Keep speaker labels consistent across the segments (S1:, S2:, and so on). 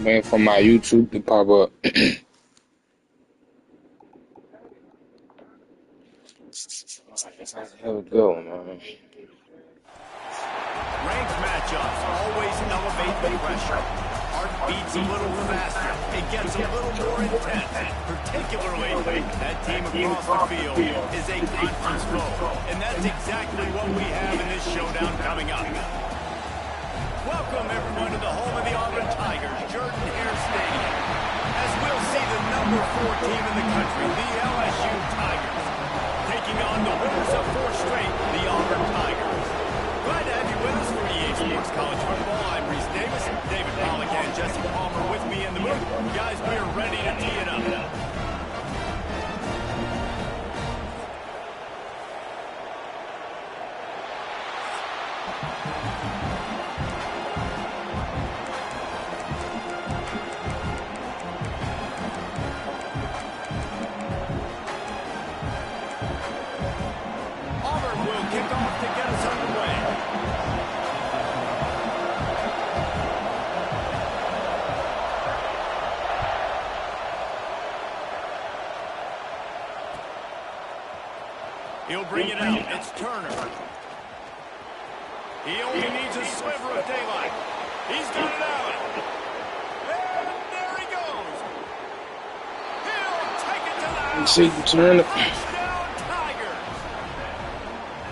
S1: waiting for my YouTube to pop up. Here we go, man.
S2: Ranked matchups always elevate the pressure. Heart beats a little faster. It gets a little more intense. Particularly, that team across the field is a conference foe. And that's exactly what we have in this showdown coming up. Welcome, everyone, to the home of the Auburn Tigers, Jordan-Hare Stadium. As we'll see the number 4 team in the country, the LSU Tigers, taking on the winners of 4 straight, the Auburn Tigers. Glad to have you with us for EA Sports College Football. I'm Reese Davis, David Pollock, and Jesse Palmer with me in the booth. Guys, we are ready to tee it up. Auburn will kick off to get us underway. He'll bring it out. It's Turner. He only needs a sliver of daylight. He's got it out. And there he goes. He'll take it to the house.
S1: See the Turner.
S2: Touchdown, Tigers.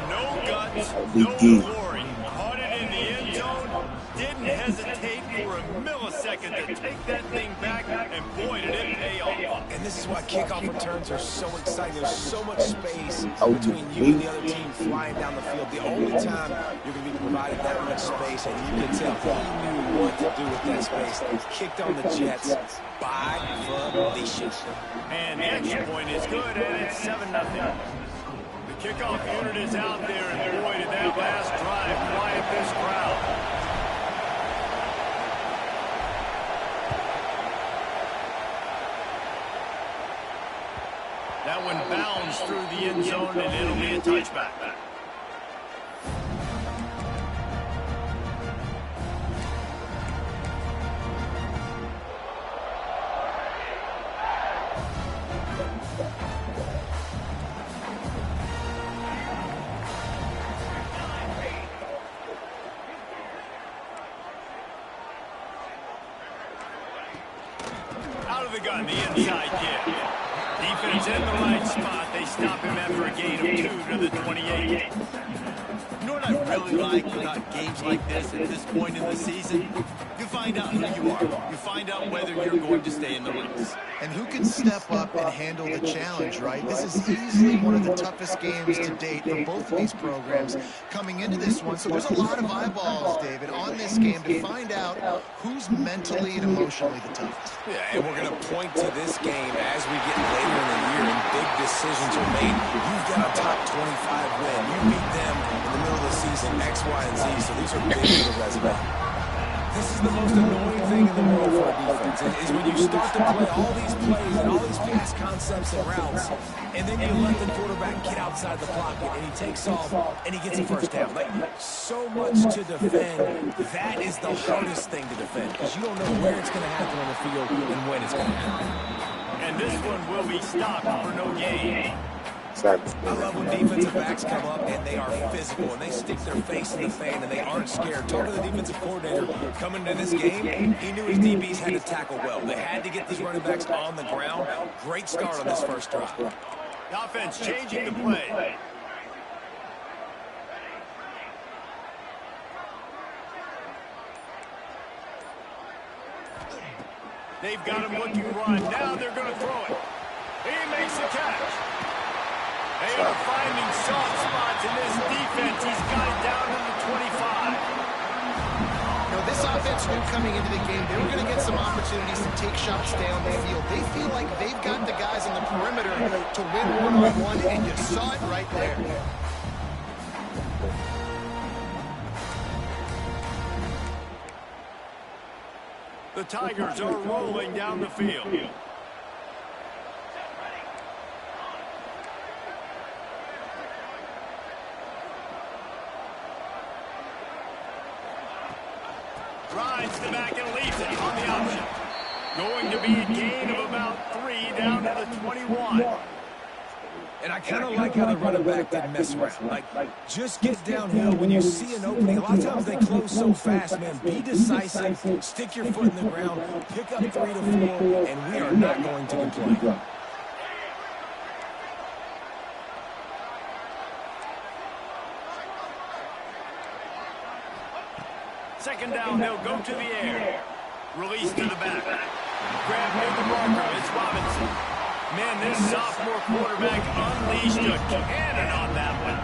S2: No guts,
S1: Big
S2: no glory. Caught it in the end zone. Didn't hesitate for a millisecond to take that thing back, and boy, did it pay off.
S3: And this is why kickoff returns are so exciting. There's so much space
S1: Oh,
S3: between you and the other team flying down the field. The only time you're going to be provided that much space, and you can tell he knew what to do with that space. Kicked on the Jets by Felicia.
S2: And the extra point is good, and it's 7-0. The kickoff unit is out there, and boy, did that last drive quiet this crowd. That one bounds through the end zone, and it'll be a touchback. Out of the gun, the inside kid. Defense in the right spot. They stop him after a gain of 2 to the 28.
S4: You know what I really like about games like this at this point in the season? You find out who you are. You find out whether you're going to stay in the race.
S5: And who can step up and handle the challenge, right? This is easily one of the toughest games to date for both of these programs coming into this one. So there's a lot of eyeballs, David, on this game to find out who's mentally and emotionally the toughest.
S3: Yeah, and we're going to point to this game as we get later in the year and big decisions are made. You've got a top 25 win. You beat them in the middle of the season, X, Y, and Z. So these are big for the resume. This is the most annoying thing in the world for a defense, is when you start to play all these plays and all these pass concepts and routes, and then you let the quarterback get outside the pocket, and he takes off, and he gets a first down. Like, so much to defend. That is the hardest thing to defend, because you don't know where it's going to happen on the field and when it's going to happen.
S2: And this one will be stopped for no gain.
S3: I love when defensive backs come up and they are physical and they stick their face in the fan and they aren't scared. Talking to the defensive coordinator coming into this game, he knew his DBs had to tackle well. They had to get these running backs on the ground. Great start on this first drive.
S2: The offense changing the play. They've got him looking run. Now they're going to throw it. He makes the catch. They are finding soft spots in this defense. He's got it down to the 25.
S5: Now, this offense knew coming into the game they were going to get some opportunities to take shots down the field. They feel like they've got the guys on the perimeter to win one-on-one, and you saw it right there.
S2: The Tigers are rolling down the field. Drives the back and leaves it on the option. Going to be a gain of about 3 down to the 21.
S3: And I kind of like how the running back didn't mess around. Like, just get downhill when you see an opening. A lot of times they close so fast, man. Be decisive, stick your foot in the ground, pick up 3 to 4, and we are not going to complain.
S2: Second down, they'll go to the air. Release to the back. Grab near the marker. It's Robinson. Man, this sophomore quarterback unleashed a cannon on that one.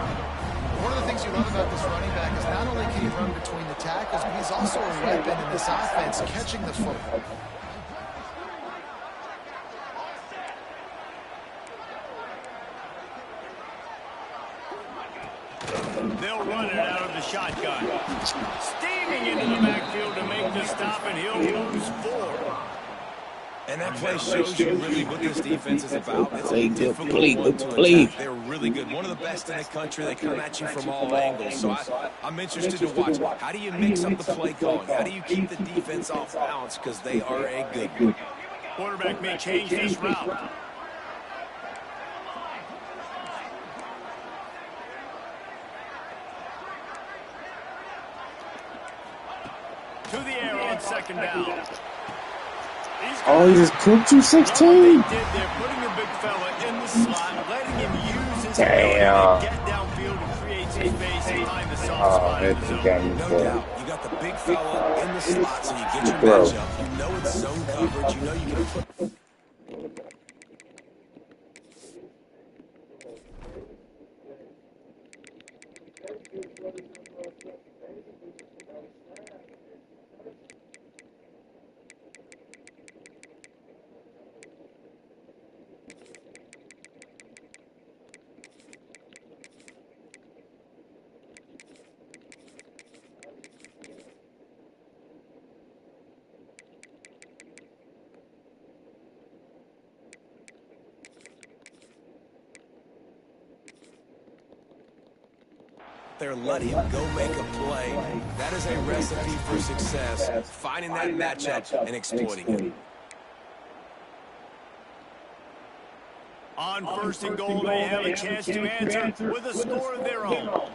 S5: One of the things you love about this running back is not only can he run between the tackles, but he's also a weapon in this offense catching the football.
S2: They'll run it out of the shotgun. Steaming into the backfield to make the stop, and he'll lose 4.
S3: And that play shows you really what this defense is about. It's a difficult one to
S1: play.
S3: attack. They're really good. One of the best in the country. They come at you from all angles. So I'm interested to watch. How do you mix up the play calling? How do you keep the defense off balance? Because they are a good one.
S2: Quarterback may change this route. To the air on second down.
S1: Oh, he just cooked you 16?
S2: They did, they're putting a big fella in the slot, letting him use his ability to get downfield and create some space behind the soft spot in the zone.
S3: No doubt. You got the big fella in the slot, so you get your matchup. You know it's zone coverage. You know you can put... They're letting him go make a play. That is a recipe for success, finding that matchup and exploiting it.
S2: On first and goal, they have a chance to answer with a score of their own.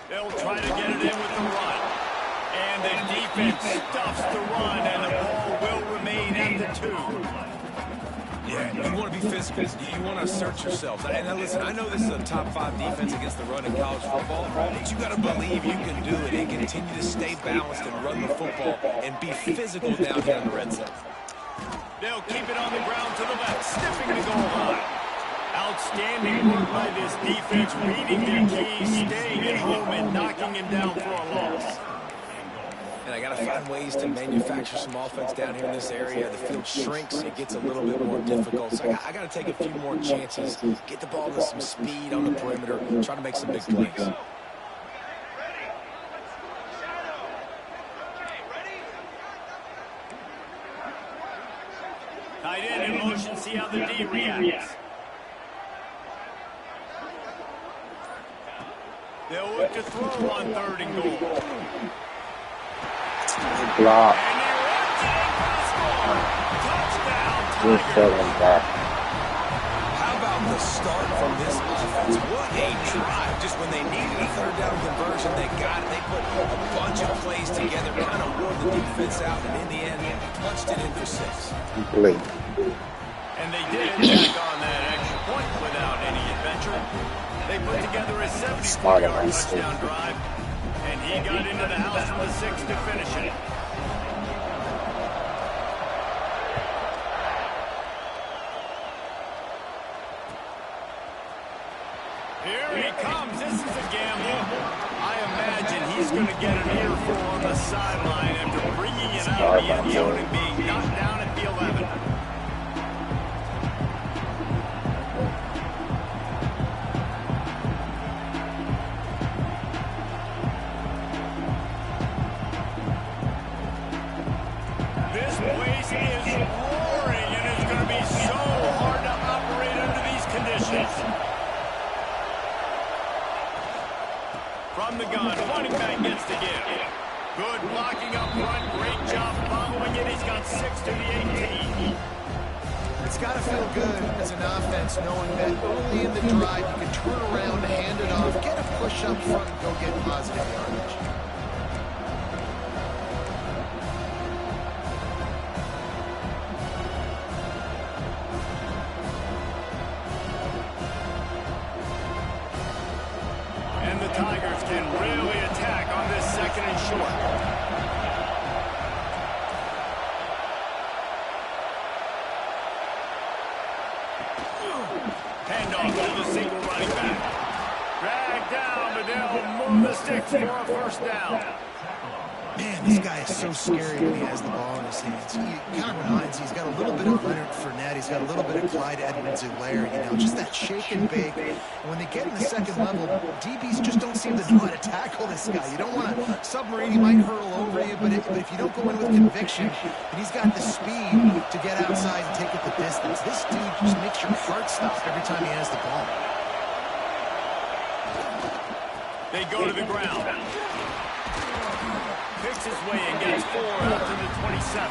S2: They'll try to get it in with the run. And the defense stuffs the run, and the ball will remain at the 2.
S3: Yeah, you want to be physical. You want to assert yourselves. And now listen, I know this is a top 5 defense against the run in college football, but you got to believe you can do it and continue to stay balanced and run the football and be physical down here in the red zone.
S2: They'll keep it on the ground to the left, sniffing the goal line. Outstanding work by this defense, reading their keys, staying at home, and knocking him down for a loss.
S3: And I got to find ways to manufacture some offense down here in this area. The field shrinks. It gets a little bit more difficult. So I got to take a few more chances, get the ball to some speed on the perimeter, try to make some big plays.
S2: Tight end in motion, see how the D reacts. They'll look to throw on third and goal.
S1: Block.
S2: And he runs it in for the score. Touchdown,
S1: Good
S2: Tigers.
S1: feeling back.
S3: How about the start from this offense? What a drive. Just when they needed a third down conversion, they got it. They put a bunch of plays together, kind of wore the defense out, and in the end, punched it in for 6.
S1: Complete.
S2: And they did tack on that extra point without any adventure. They put together a 74-yard touchdown drive, and he got into the house for the 6 to finish it. Here he comes. This is a gamble. I imagine he's going to get an earful on the sideline after bringing it out of the end zone and being knocked down at the 11. This place is roaring, and it's going to be so hard to From the gun, running back gets the give. Good blocking up front. Great job following it. He's got 6 to the 18.
S5: It's got to feel good as an offense knowing that early in the drive you can turn around, hand it off, get a push up front, and go get positive yardage.
S2: And the Tigers can really attack on this 2nd and short. Handoff to the single running back. Dragged down, but they'll move the sticks for a first down.
S5: Man, this guy is so scary when he has the ball in his hands. He kind of reminds you, he's got a little bit of Leonard Fournette. He's got a little bit of Clyde Edwards-Helaire, you know, just that shake and bake. And when they get in the second level, DBs just don't seem to know how to tackle this guy. You don't want to submarine. He might hurl over you, but if you don't go in with conviction, and he's got the speed to get outside and take it the distance, this dude just makes your heart stop every time he has the ball.
S2: They go to the ground. Picks his way and gets 4 out to the 27.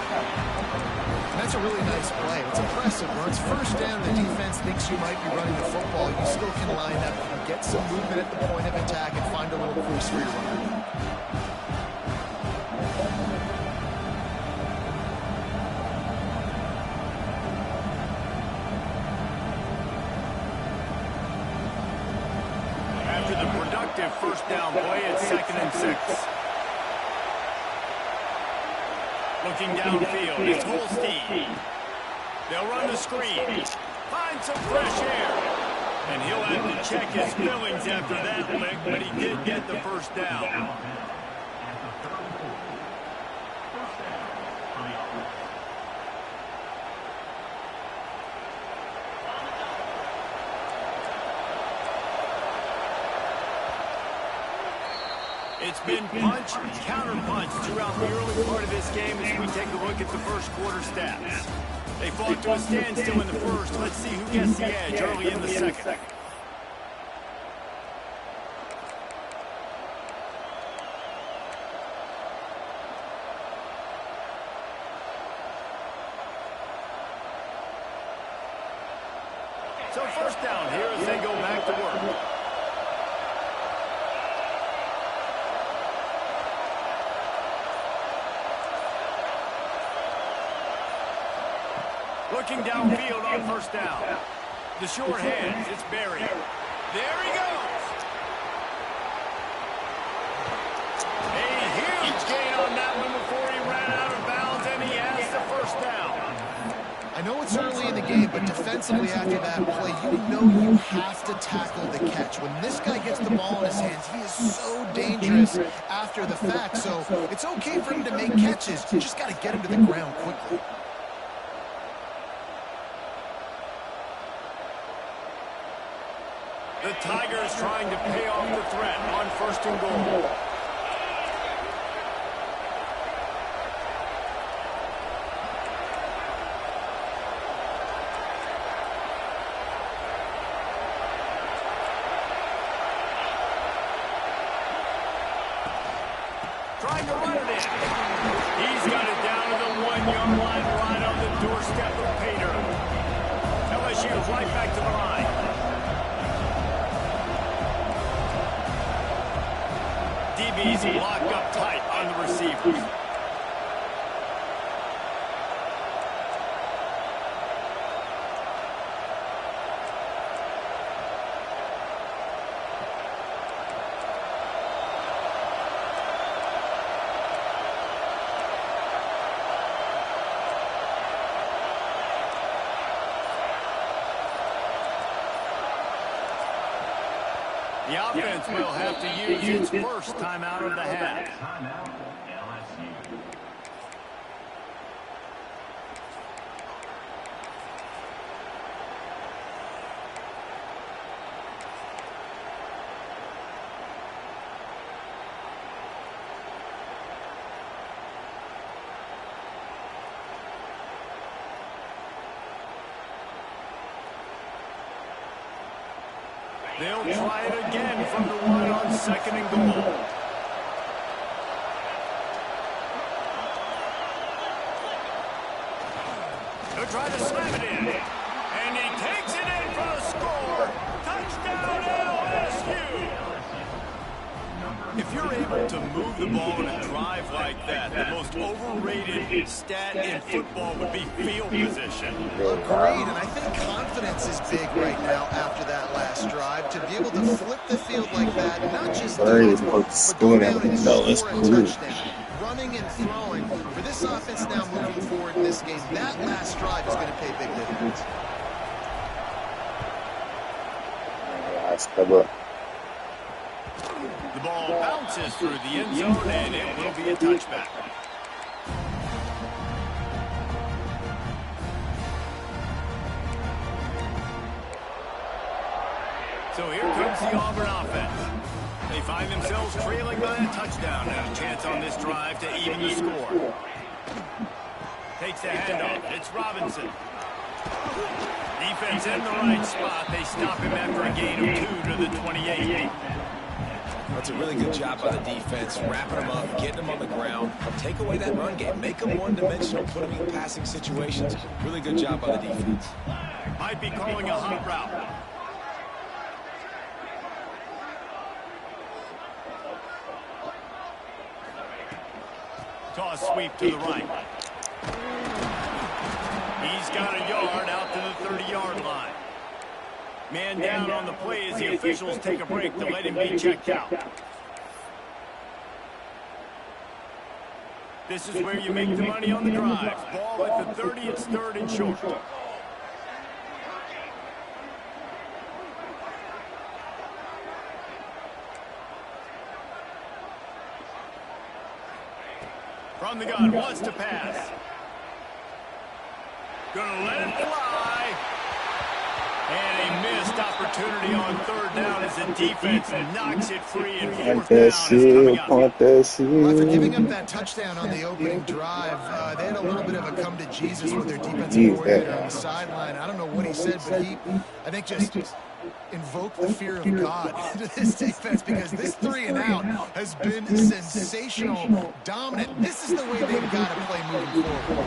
S5: That's a really nice play. It's impressive. When it's first down, the defense thinks you might be running the football. You still can line up and get some movement at the point of attack and find a little crease for your runner.
S2: After the productive first down play, it's 2nd and 6. Looking downfield, it's Holstein. They'll run the screen. Find some fresh air. And he'll have to check his feelings after that lick, but he did get the first down. It's been punch, counter-punch throughout the early part of this game as we take a look at the first quarter stats. They fought to a standstill in the first. Let's see who gets the edge early in the second. So first down here as they go back to work. Looking downfield on first down. The short hands, it's Barry. There he goes. A huge gain on that one before he ran out of bounds, and he has the first down.
S5: I know it's early in the game, but defensively after that play, you know you have to tackle the catch. When this guy gets the ball in his hands, he is so dangerous after the fact. So it's okay for him to make catches. You just got to get him to the ground quickly.
S2: The Tigers trying to pay off the threat on 1st and goal. Trying to run it in. He's got it down to the 1-yard line right on the doorstep of Pater. LSU right back to the line. DB's locked up tight on the receivers. The offense will have to use its first timeout of the half. They'll try it again from the line on 2nd and goal. He'll try to slam it in. And he takes it in for the score. Touchdown LSU. If you're able to move the ball in a drive like that, the most overrated stat in football would be field position.
S5: Agreed, and I think confidence is big right now after that last drive. To be able to flip the field like that, not just do it, but go down and score a touchdown. Running and throwing. For this offense now moving forward in this game, that last drive is going to pay big dividends.
S1: Step up.
S2: The ball bounces through the end zone, and it will be a touchback. So here comes the Auburn offense. They find themselves trailing by a touchdown and a chance on this drive to even the score. Takes the handoff. It's Robinson. Defense in the right spot. They stop him after a gain of 2 to the 28.
S3: That's a really good job by the defense, wrapping them up, getting them on the ground. Take away that run game. Make them one-dimensional, put them in passing situations. Really good job by the defense.
S2: Might be calling a hot route. Toss sweep to the right. He's got a yard out to the 30-yard line. Man down on the play as the officials take a break to let him be checked out. This is where you make the money on the drive. Ball at the 30, it's 3rd and short. From the gun, wants to pass. Gonna let it fly. And a missed opportunity on 3rd down as the defense knocks it free and 4th down is coming up.
S5: Well, after giving up that touchdown on the opening drive, they had a little bit of a come to Jesus with their defensive coordinator on the sideline. I don't know what he said, but he, I think, just invoked the fear of God into this defense because this 3 and out has been sensational, dominant. This is the way they've got to play moving forward.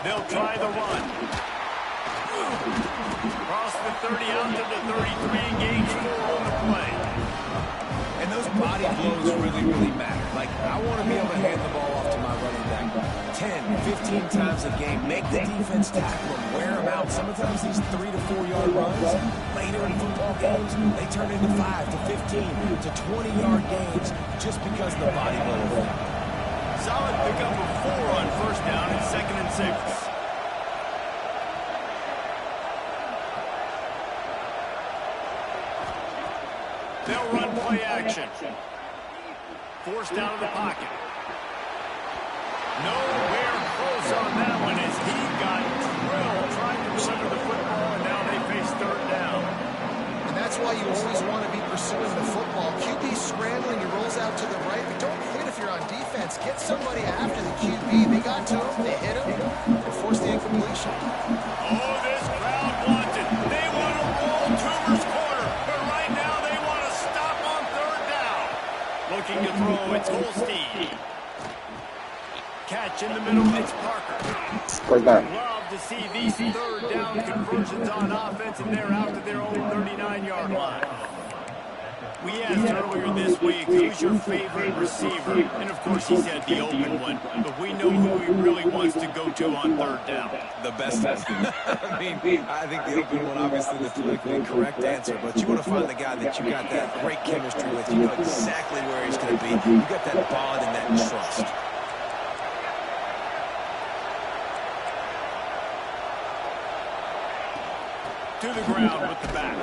S2: They'll try the run. Cross the 30 out to the 33, engage 4 on the play.
S3: And those body blows really matter. Like, I want to be able to hand the ball off to my running back 10, 15 times a game. Make the defense tackle them, wear them out. Sometimes these 3 to 4 yard runs, later in football games, they turn into 5 to 15 to 20 yard gains just because of the body blow.
S2: Solid pickup of 4 on 1st down and 2nd and 6. They'll run play action. Forced out of the pocket. Nowhere close on that one as he got drilled trying to deliver the football, and now they face 3rd down.
S5: And that's why you always want to be pursuing the football. QB scrambling, he rolls out to the right, but don't hit if you're on defense. Get somebody after the QB. They got to him, they hit him, and forced the incompletion.
S2: Oh, this crowd wants it. They want to roll Toomer's corner, but right now they want to stop on 3rd down. Looking to throw, it's Holstein. Catch in the middle, it's Parker. Love to see these 3rd down conversions on offense, and they're out to their own 39-yard line. We asked earlier this week, who's your favorite receiver? And, of course, he said the open one. But we know who he really wants to go to on 3rd down.
S3: The best one. I think the open one, obviously, the politically correct answer. But you want to find the guy that you got that great chemistry with. You know exactly where he's going to be. You got that bond and that trust.
S2: To the ground with the back.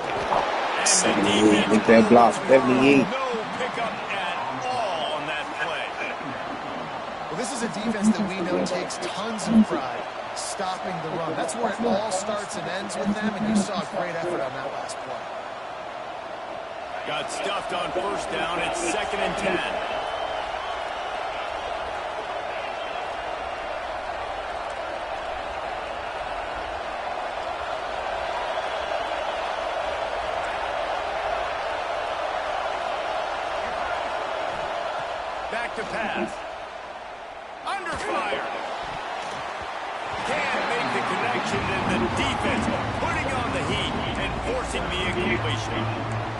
S1: 78, make that block, 78.
S2: No pickup at all
S5: is a defense that we know takes tons of pride stopping the run. That's where it all starts and ends with them, and you saw a great effort on that last play.
S2: Got stuffed on first down. It's 2nd and 10. Back to pass. Under fire. Can't make the connection, and the defense putting on the heat and forcing the incompletion.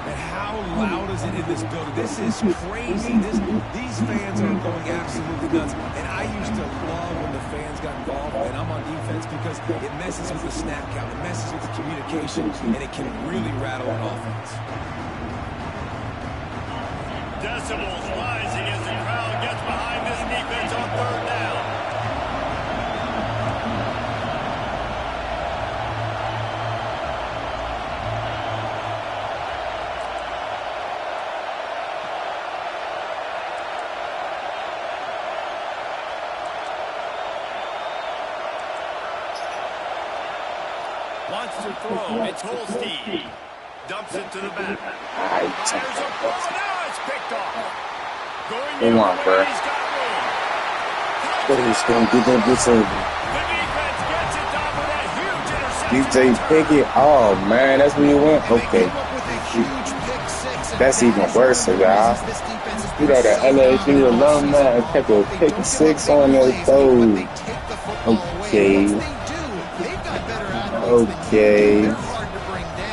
S3: And how loud is it in this building? This is crazy. These fans are going absolutely nuts. And I used to love when the fans got involved, and I'm on defense because it messes with the snap count, it messes with the communication, and it can really rattle an offense.
S2: Decibels rising as the crowd gets behind this defense on 3rd down. Wants to throw. It's Holstein. Dumps it to the back. Fires a ball. Now it's picked off.
S1: Come on, bro. But he's going to get that blitz over.
S2: The defense gets it down with that huge interception.
S1: DJ Pickett. Oh, man. That's where you went? Okay. That's even worse, y'all. You got an LSU alumni and kept a pick 6 on their toes. Okay. Okay.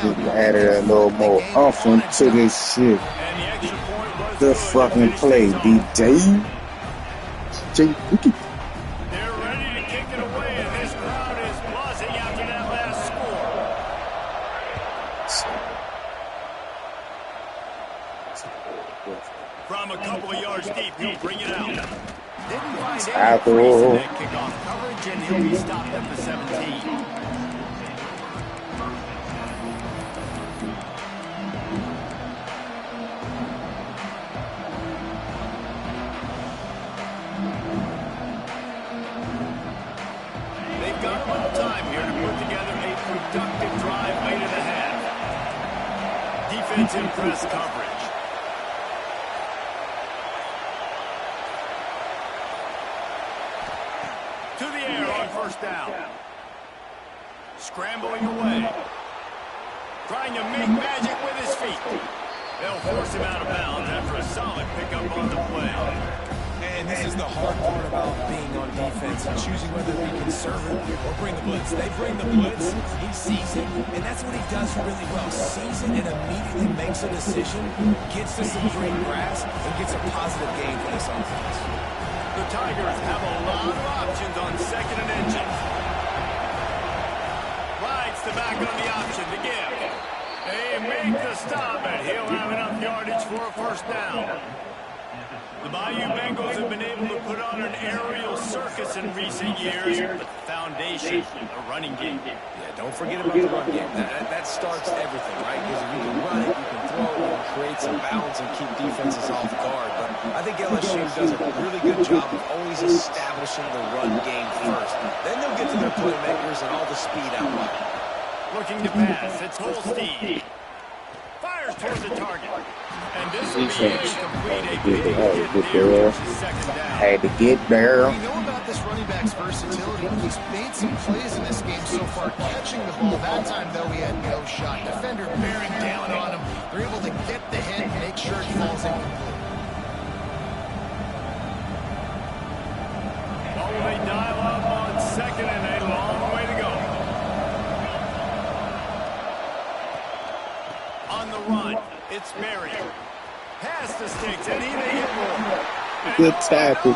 S1: We added a little more oomph into this shit. Good fucking play, DJ.
S2: They're ready to kick it away, and this crowd is buzzing after that last score. From a couple of yards deep, he'll bring it out. Didn't find any crease in that kickoff coverage, and he'll be stopped at the 17. Got a little time here to put together a productive drive late in the half. Defensive press coverage. To the air on 1st down. Scrambling away. Trying to make magic with his feet. They'll force him out of bounds after a solid pickup on the play.
S3: And this is the hard part about being on defense and choosing whether to be conservative or bring the blitz. They bring the blitz, he sees it, and that's what he does really well. Sees it and immediately makes a decision, gets to some green grass, and gets a positive gain for this offense.
S2: The Tigers have a lot of options on 2nd and inches. Rides the back on the option to give. They make the stop, and he'll have enough yardage for a 1st down. The Bayou Bengals have been able to put on an aerial circus in recent years, but the foundation, the running game.
S3: Yeah, don't forget about the run game. That starts everything, right? Because if you can run it, you can throw it, you can create some balance and keep defenses off guard. But I think LSU does a really good job of always establishing the run game first. Then they'll get to their playmakers and all the speed out wide.
S2: Looking to pass, it's Holstein. Fires towards the target. And this will be incomplete. A big hit there, which is 2nd down.
S1: Had to get there.
S5: We know about this running back's versatility. He's made some plays in this game so far, catching the ball. That time, though, he had no shot. Defender bearing down on him. They're able to get the hit and make sure it falls incomplete.
S2: What will they dial up on 2nd and a long way to go? On the run, it's Marion. Past the sticks, and he may hit more.
S1: Good tackle.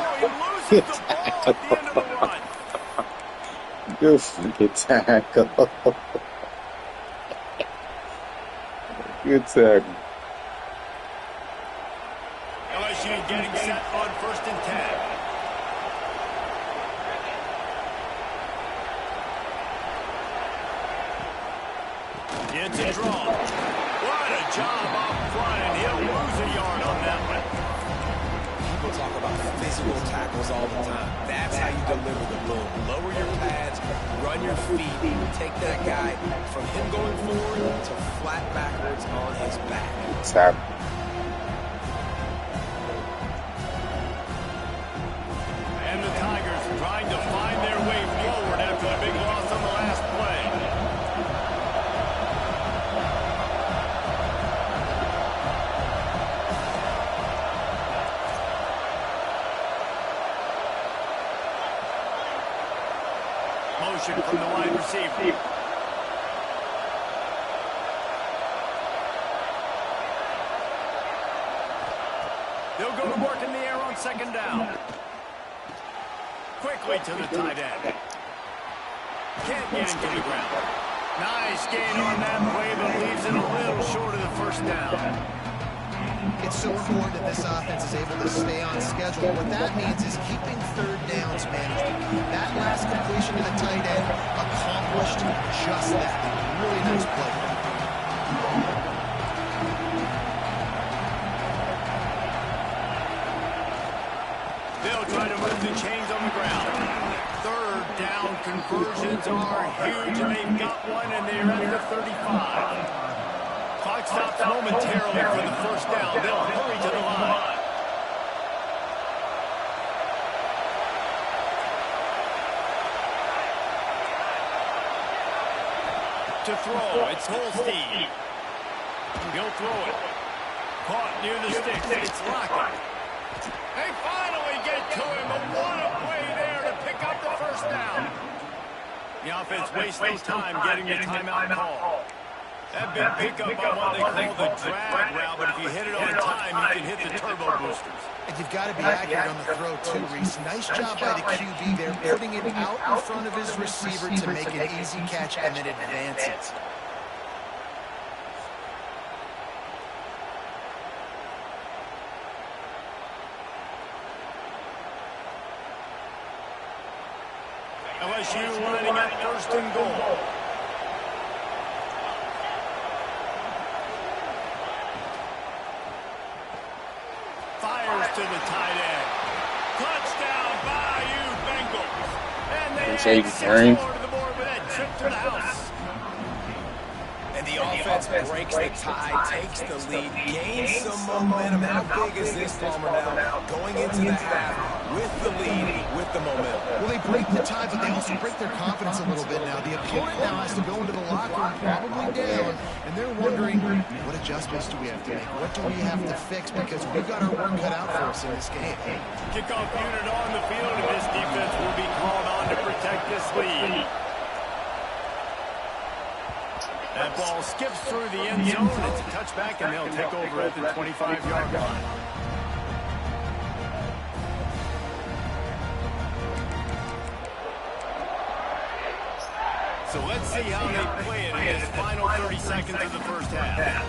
S1: Good tackle. Good tackle. Good tackle.
S2: LSU getting set on 1st and 10. It's a draw. What a job up front, and he'll lose a yard on that one.
S3: People talk about physical tackles all the time. That's how you deliver the boom. Lower your pads, run your feet, take that guy from him going forward to flat backwards on his back.
S1: Stop.
S2: And the Tigers trying to find their way forward after the big loss on the last play. Motion from the wide receiver. They'll go to work in the air on second down. Quickly to the tight end. Can't get him to the ground. Nice gain on that play, but leaves it a little short of the first down.
S5: It's so important that this offense is able to stay on schedule. What that means is keeping third downs managed. That last completion to the tight end accomplished just that. Really nice play.
S2: They'll try to move the chains on the ground. Third down conversions are huge, and they've got one, and they're at the 35. Clock stops momentarily for the first down. They'll hurry to the line. To throw, it's Holstein. He'll throw it. Caught near the sticks. It's Lockett. They finally get to him, but what a play there to pick up the first down. The offense wastes no time getting the timeout call. That big pickup on what they call the drag route, but if you hit it on time, you can hit the turbo boosters.
S5: And you've got to be accurate on the throw, too, Reese. Nice job by the QB there, putting it out in front of his receiver to make an easy catch and then advance it.
S2: LSU lining up first and goal. Fires to the tight end. Touchdown, Bayou Bengals. And they add 6 more to the board with that trip to the house.
S3: And the offense breaks the tie, takes the lead, gains some momentum. How big is this, Palmer, now? Going into the half with the lead, with the momentum.
S5: Well, they break the tie, but they also break their confidence a little bit now. The opponent now has to go into the locker room probably down, and they're wondering, what adjustments do we have to make? What do we have to fix? Because we've got our work cut out for us in this game.
S2: Kickoff unit on the field, and this defense will be called on to protect this lead. That ball skips through the end zone. It's a touchback, and they'll take over at the 25-yard line. So let's see how they play it in this final 30 seconds of the first half.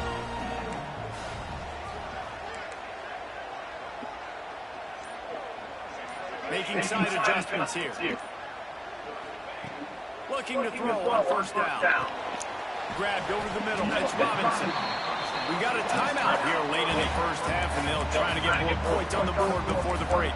S2: Making side adjustments here. Looking to throw on first down. Grabbed over the middle. It's Robinson. We got a timeout here late in the first half, and they'll try to get more points on the board before the break.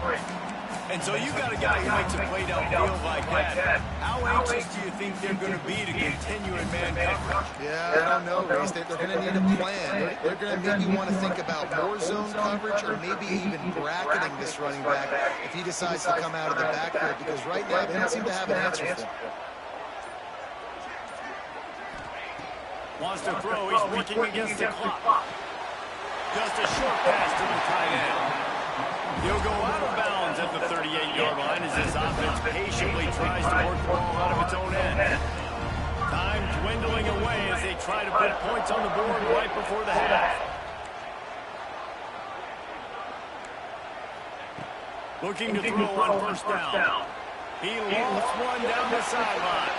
S2: And so you got a guy who makes a play downfield like that. How anxious do you think they're going to be to continue in man coverage?
S5: Yeah, I don't know, Reese. They're going to need a plan. They're going to maybe want to think about more zone coverage or maybe even bracketing this running back if he decides to come out of the backfield, because right now they don't seem to have an answer for him.
S2: Wants to throw. He's working against the clock. Just a short pass to the tight end. He'll go out of bounds at the 38-yard line as this offense patiently tries to work the ball out of its own end. Time dwindling away as they try to put points on the board right before the half. Looking to throw on first down. He lost one down the sideline.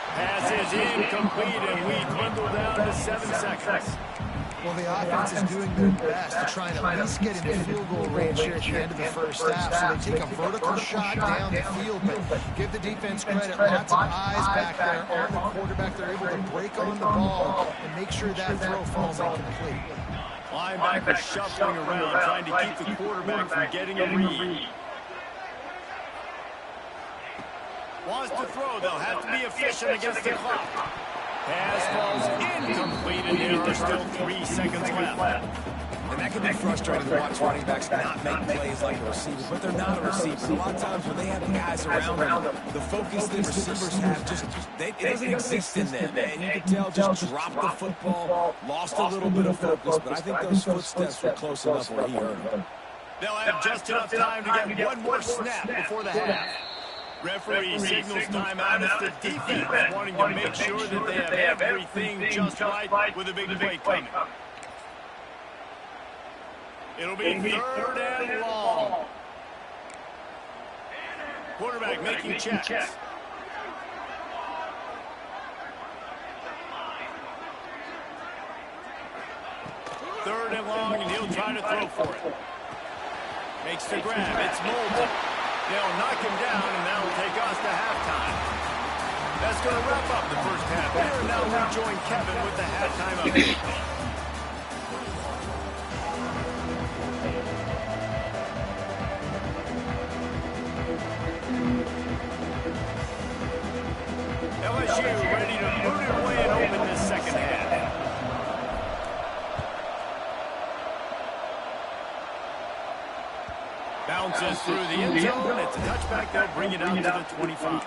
S2: Pass is incomplete, and we dwindle down to 7 seconds.
S5: Well, the offense is doing their best to try and at least get into field goal range here at the end of the first half. So they take a vertical shot down the field, but give the defense credit. Lots of eyes back there on the quarterback. They're able to break on the ball and make sure that throw falls incomplete.
S2: Linebacker shuffling around, trying to keep the quarterback from getting a read. Wants to throw. They'll have to be efficient against the clock. Pass falls incomplete, and there are still 3 seconds left.
S3: And that can be frustrating to watch running backs not make plays like a receiver, but they're not a receiver. A lot of times when they have guys around them, the focus that receivers have it doesn't exist in them. And you can tell just dropped the football, lost a little bit of focus, but I think those footsteps were close enough where he heard them.
S2: They'll have just enough time to get one more snap before the half. Referee signals timeout as the defense wanting to make sure that they have everything just right with a big play coming. It'll be 3rd and long. Quarterback making checks. 3rd and long, and he'll try to throw for it. Makes the grab. It's Moulton. They'll knock him down, and that'll take us to halftime. That's going to wrap up the first half. Here, now we join Kevin with the halftime update. LSU ready to boot it away and open this second half. Bounces through the end zone. It's a touchback. They'll bring it out to the 25.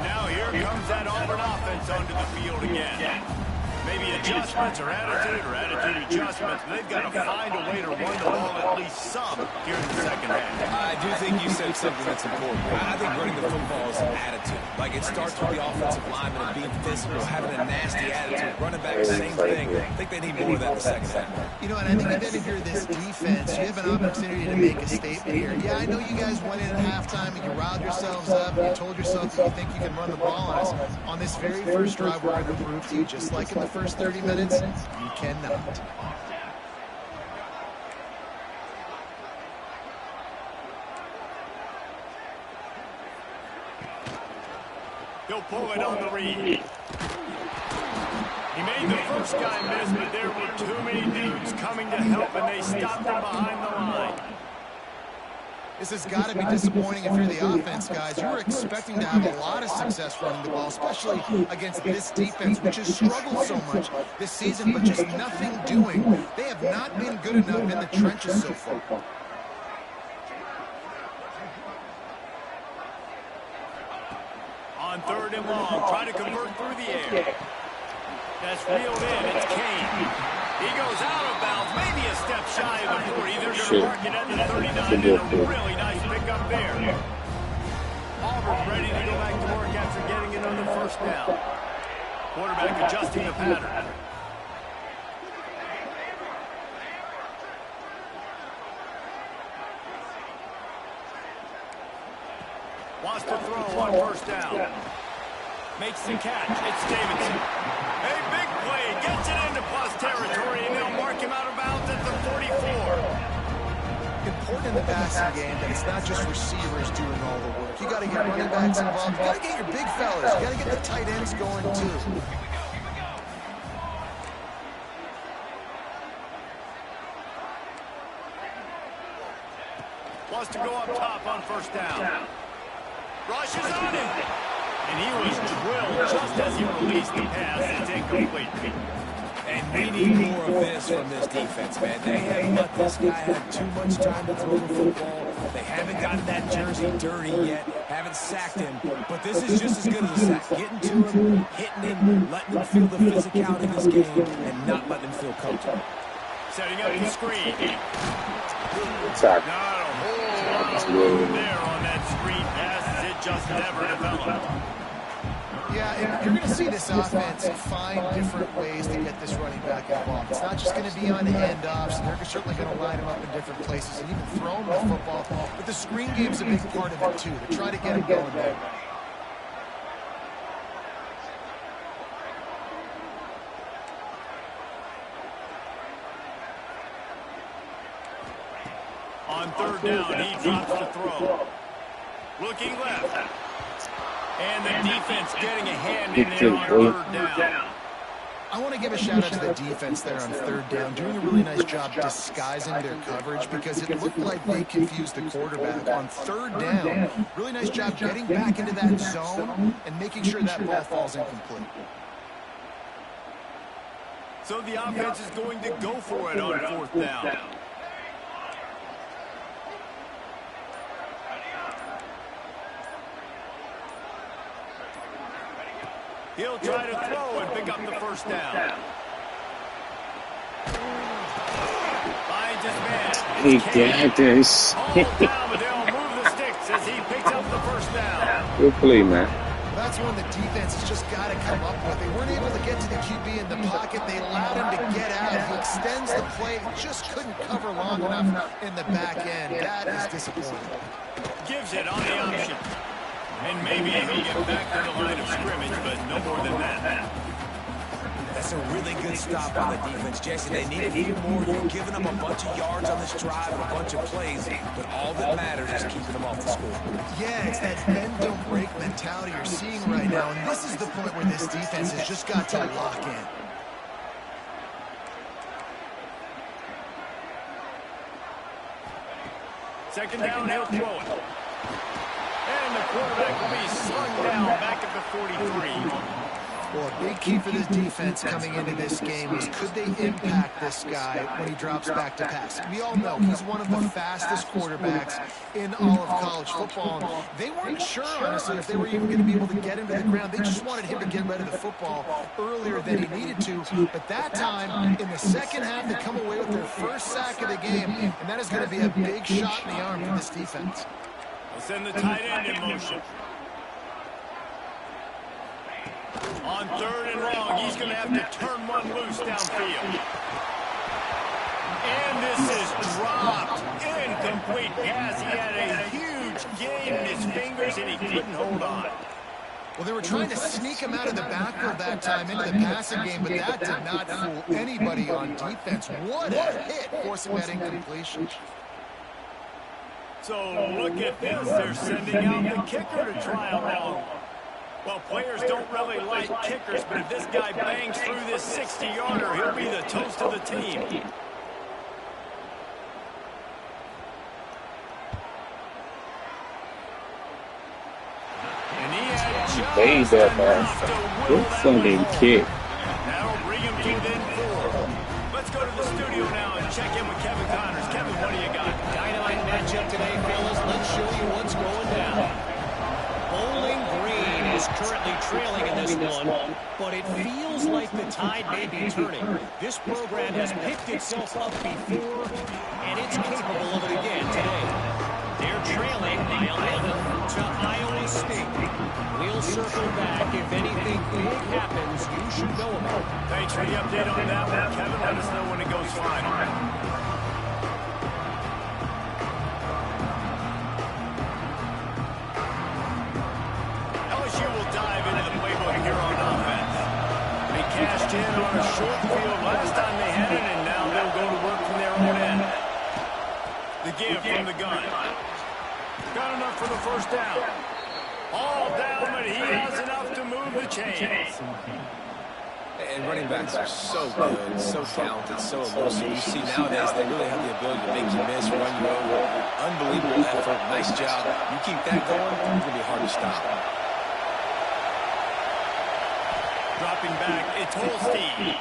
S2: Now here comes that Auburn offense onto the field again. Maybe adjustments or attitude adjustments. They've got to find a way to run the ball at least some here in the second half.
S3: I do think you said something that's important. I think running the football is an attitude. Like, it starts with the offensive lineman and being physical, having a nasty attitude. Running back, same thing. I think they need more of that in the second half.
S5: You know, and I think even if you're this defense, you have an opportunity to make a statement here. Yeah, I know you guys went in at halftime and you riled yourselves up and you told yourself that you think you can run the ball on us. On this very first drive, we're going to prove to you, just like in the first 30 minutes, you cannot.
S2: He'll pull it on the read. He made the first guy miss, but there were too many dudes coming to help, and they stopped him behind the line.
S5: This has got to be disappointing if you're the offense, guys. You were expecting to have a lot of success running the ball, especially against this defense, which has struggled so much this season, but just nothing doing. They have not been good enough in the trenches so far.
S2: On 3rd and long, try to convert through the air. That's reeled in. It's Kane. He goes out of bounds, maybe a step shy of the 40. They're going to mark it at the 39, and a really nice pickup there. Auburn ready to go back to work after getting another first down. Quarterback adjusting the pattern. Wants to throw on first down. Makes the catch. It's Davidson. A big play. Gets it into plus territory, and they'll mark him out of bounds at the 44.
S5: Important in the passing game that it's not just receivers doing all the work. You got to get running backs involved. You got to get your big fellas. You got to get the tight ends going, too.
S2: Wants to go up top on first down. Rushes on him. And he was drilled just as he released the pass. It's incomplete.
S3: And we need more of this from this defense, man. They haven't let this guy have too much time to throw the football. They haven't gotten that jersey dirty yet, haven't sacked him. But this is just as good as a sack. Getting to him, hitting him, letting him feel the physicality of this game, and not letting him feel comfortable.
S2: Setting up the screen.
S1: Sorry.
S2: Not a whole lot of room there on that screen pass as it just never developed.
S5: Yeah, and you're going to see this offense find different ways to get this running back involved. It's not just going to be on handoffs, and they're certainly going to line him up in different places and even throw him the football. But the screen game's a big part of it, too. They're trying to get him going there.
S2: On 3rd down, he drops the throw. Looking left. And the defense getting a hand in there on third down.
S5: I want to give a shout out to the defense there on third down, doing a really nice job disguising their coverage because it looked like they confused the quarterback on third down. Really nice job getting back into that zone and making sure that ball falls incomplete.
S2: So the offense is going to go for it on fourth down. He'll try to throw and pick up the first down. Finds his man.
S1: He got this.
S2: All down, but they'll move the sticks as he picks up the first down.
S1: Good play, man.
S5: That's one the defense has just got to come up with. They weren't able to get to the QB in the pocket. They allowed him to get out. He extends the play. Just couldn't cover long enough in the back end. That is disappointing.
S2: Gives it on the option. And maybe he'll get back to the line of scrimmage, but no more than that.
S3: That's a really good stop on the defense, Jesse. They need a few more. You're giving them a bunch of yards on this drive, a bunch of plays, but all that matters is keeping them off the score.
S5: Yeah, it's that bend, don't break mentality you're seeing right now, and this is the point where this defense has just got to lock in.
S2: Second down, he'll throw it. And the quarterback will be slung down back at the 43.
S5: Well, a big key for this defense coming into this game was could they impact this guy when he drops back to pass. We all know he's one of the fastest quarterbacks in all of college football. And they weren't sure, honestly, if they were even going to be able to get him to the ground. They just wanted him to get rid of the football earlier than he needed to. But that time, in the second half, they come away with their first sack of the game, and that is going to be a big shot in the arm for this defense.
S2: We'll send the tight end in motion. On third and long, he's going to have to turn one loose downfield. And this is dropped. Incomplete pass. He had a huge gain in his fingers, and he couldn't hold on.
S5: Well, they were trying to sneak him out of the backfield that time into the passing game, but that did not fool anybody on defense. What a hit, forcing that incompletion.
S2: So look at this. They're sending out the kicker to try him out. Well, players don't really like kickers, but if this guy bangs through this 60-yarder, he'll be the toast of the team. And he had just enough to will
S1: Good
S2: that
S1: fucking
S2: one home.
S1: kick.
S2: That'll bring him to within 4. Let's go to the studio now and check in with Kevin Connors. Kevin, what do you got?
S6: Dynamite matchup today, fellas. Let's show you what's going down. Bowling Green is currently trailing in this one, but it feels like the tide may be turning. This program has picked itself up before, and it's capable of it again today. They're trailing by 11 to Iowa State. We'll circle back. If anything big happens, you should know about it.
S2: Thanks for the update on that one, Kevin. Let us know when it goes final. LSU will dive into the playbook here on offense. They cashed in on a short field last time they had it, and now they'll go to work from their own end. The give from the gun. Got enough for the first down. All down, but he has enough to move the chains.
S3: And running backs are so good, so talented, so elusive. You see nowadays they really have the ability to make you miss, run you over. Unbelievable effort. Nice job. You keep that going, it's going to be hard to stop.
S2: Dropping back, it's Holstein.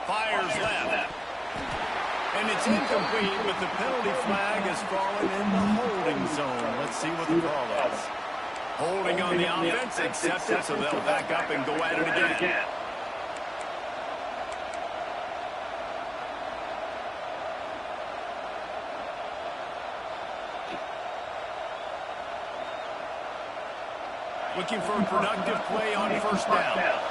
S2: Fires left. And it's incomplete, but the penalty flag has fallen in the holding zone. Let's see what the call is. Holding on the offense, accepted, so they'll back up and go at it again. Looking for a productive play on first down.